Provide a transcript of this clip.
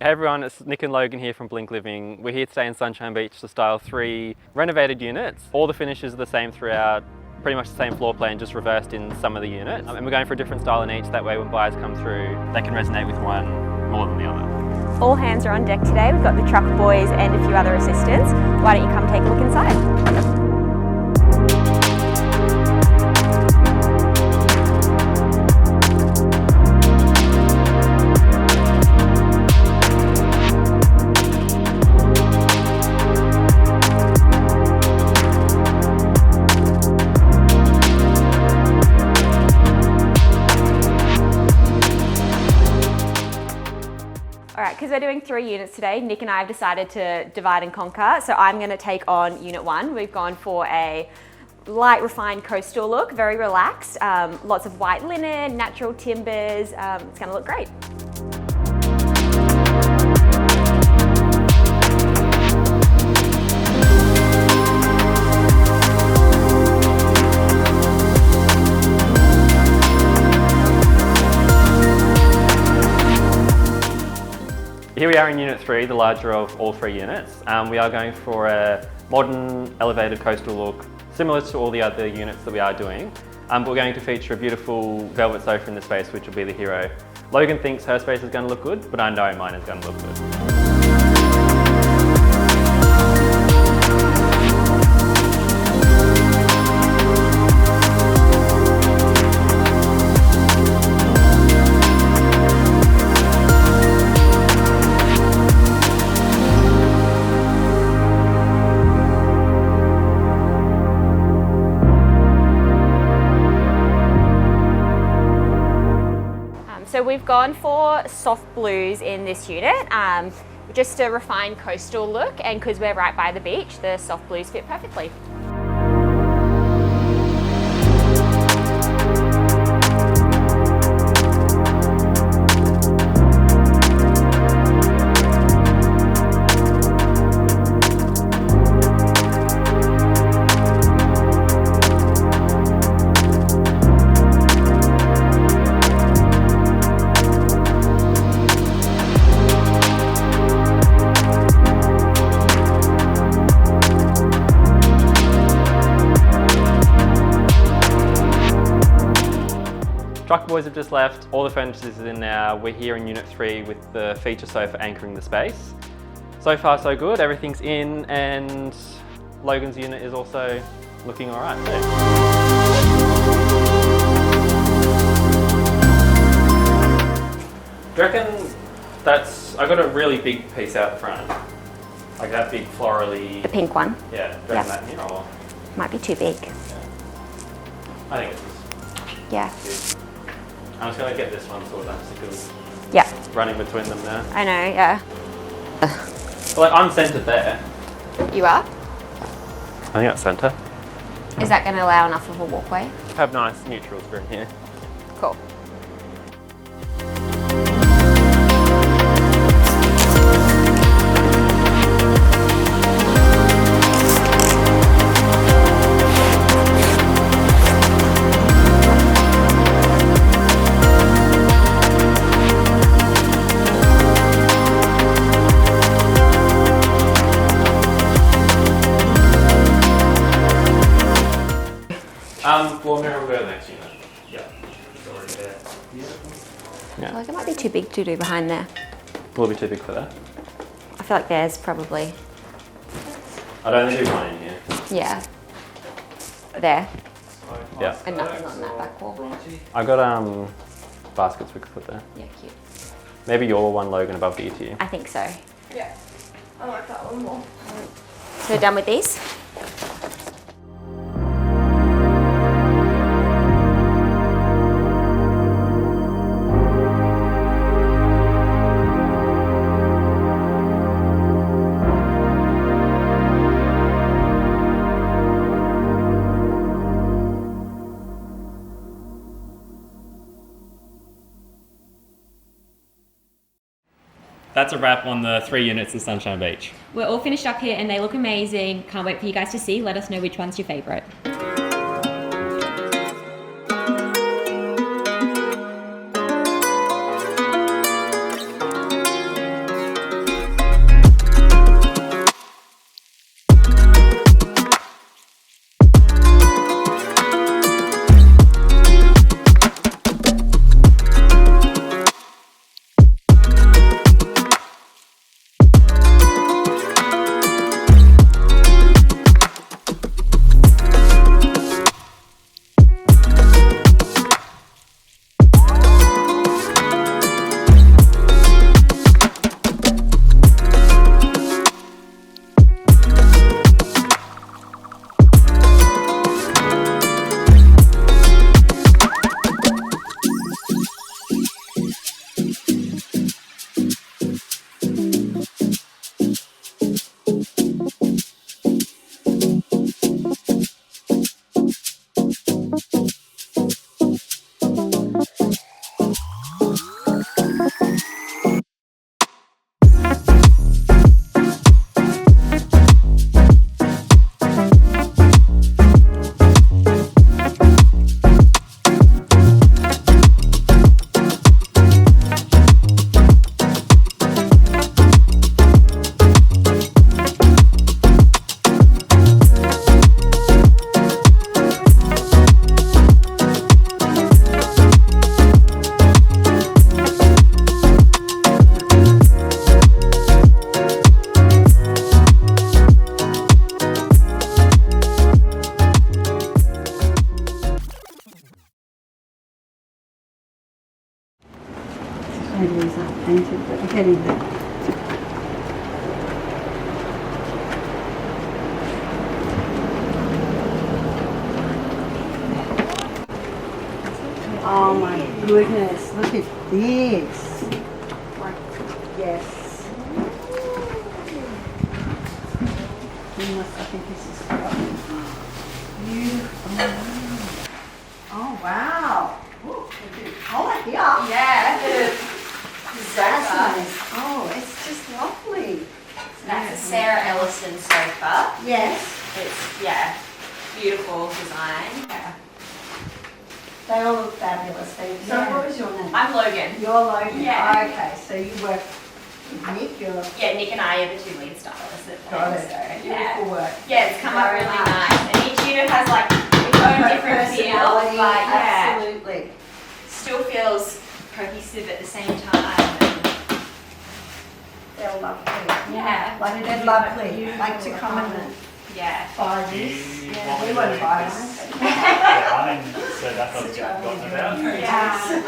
Hey everyone, it's Nick and Logan here from Blink Living. We're here today in Sunshine Beach to style 3 renovated units. All the finishes are the same throughout, pretty much the same floor plan, just reversed in some of the units. And we're going for a different style in each, that way when buyers come through, they can resonate with one more than the other. All hands are on deck today. We've got the truck boys and a few other assistants. Why don't you come take a look inside? Alright, because we're doing 3 units today, Nick and I have decided to divide and conquer. So I'm going to take on Unit 1. We've gone for a light refined coastal look, very relaxed, lots of white linen, natural timbers. It's going to look great. Here we are in Unit 3, the larger of all 3 units. We are going for a modern elevated coastal look, similar to all the other units that we are doing. But we're going to feature a beautiful velvet sofa in the space, which will be the hero. Logan thinks her space is going to look good, but I know mine is going to look good. So we've gone for soft blues in this unit, just a refined coastal look, and because we're right by the beach, the soft blues fit perfectly. Truck boys have just left, all the furniture is in now. We're here in Unit 3 with the feature sofa anchoring the space. So far so good, everything's in, and Logan's unit is also looking alright too. Do you reckon I got a really big piece out front, like that big florally... The pink one? Yeah, do you reckon that here or? Might be too big. Yeah. I think it's Yeah. good. I'm just going to get this one sorted out because Yeah. running between them now. I know, yeah. Well, I'm centred there. You are? I think that's centre. Is that going to allow enough of a walkway? Have nice neutrals for in here. Cool. Well, Mira will go to the next unit. Yeah, it's already there. I feel like it might be too big to do behind there. Will it be too big for that? I feel like there's probably... I'd only do one in here. Yeah. There. Yeah. And nothing on that back wall. I got baskets we could put there. Yeah, cute. Maybe your one, Logan, above the ETU. I think so. Yeah, I like that one more. So we're done with these? That's a wrap on the 3 units of Sunshine Beach. We're all finished up here and they look amazing. Can't wait for you guys to see. Let us know which one's your favourite. goodness, look at this. Like, yes. Goodness, I think this is beautiful. Oh, wow. Ooh, a bit of colour here. Yeah, That's nice. Oh, it's just lovely. that's a Sarah Ellison sofa. Yes. It's, yeah, beautiful design. Yeah. They all look fabulous. Thank you. So Yeah. what was your name? I'm Logan. You're Logan. Yeah. Okay, so you work with Nick. You're Yeah, Nick and I are the two lead stylists at the got home, it. so, yeah. Beautiful work. Yeah, it's come out Very really much. nice. And each unit has like its own different feel, Personality, but yeah, absolutely. still feels cohesive at the same time. They're lovely. Yeah. Like they're lovely. Like to come and Yeah. buy this. Yeah, we won't buy them. So that's what I was forgotten about. Yeah.